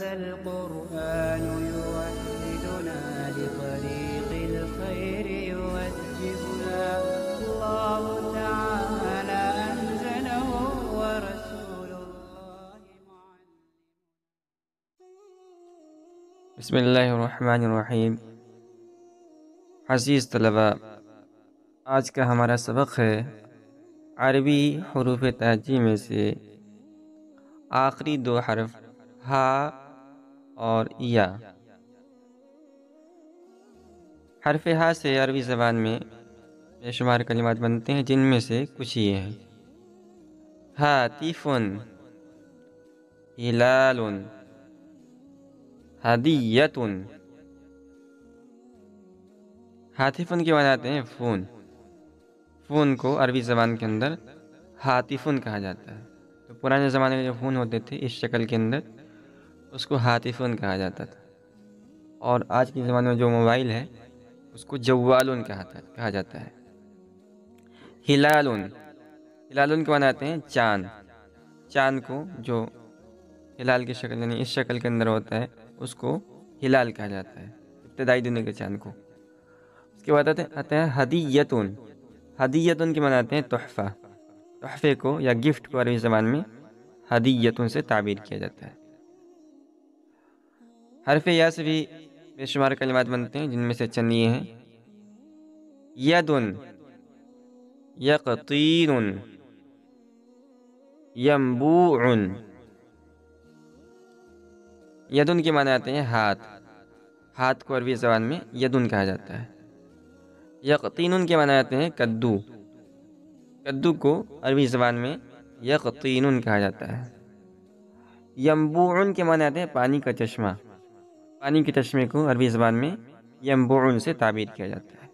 هذا القرآن يوحدنا لطريق الخير يوجهنا الله تعالى أنزله ورسول الله معلم. بسم اللہ الرحمن الرحیم۔ عزیز طلباء، آج کا ہمارا سبق ہے عربی حروف تہجی میں سے آخری دو حرف ہا اور یا۔ حرف ہا سے عربی زبان میں بے شمار کلمات بنتے ہیں، جن میں سے کچھ یہ ہیں: ہاتف، ہلال، ہدیۃ۔ ہاتفن کے معنی آتے ہیں فون۔ فون کو عربی زبان کے اندر ہاتفن کہا جاتا ہے۔ تو پرانے زمانے میں جو فون ہوتے تھے اس شکل کے اندر، اس کو ہاتفن کہا جاتا تھا، اور آج کے زمانے میں جو موبائل ہے اس کو جوالن کہا جاتا ہے۔ ہلالن، ہلالن کے معنی آتے ہیں چاند۔ چاند کو جو ہلال کی شکل یعنی اس شکل کے اندر ہوتا ہے اس کو ہلال کہا جاتا ہے، ابتدائی دن کے چاند کو۔ اس کے بعد آتے ہیں ہدیۃن۔ ہدیۃن کے معنی آتے ہیں تحفہ۔ تحفے کو یا گفٹ کو عربی زبان میں ہدیۃن سے تعبیر کیا جاتا ہے۔ حرف یا سے بھی بے شمار کلمات بنتے ہیں، جن میں سے چند یہ ہیں: یدن، یقطین، ینبوع۔ یدن کے معنی آتے ہیں ہاتھ۔ ہاتھ کو عربی زبان میں یدن کہا جاتا ہے۔ یقطین کے معنی آتے ہیں کدو۔ کدو کو عربی زبان میں یقطین کہا جاتا ہے۔ ینبوع کے معنی آتے ہیں پانی کا چشمہ۔ پانی کے چشمے کو عربی زبان میں ینبوع سے تعبیر کیا جاتا ہے۔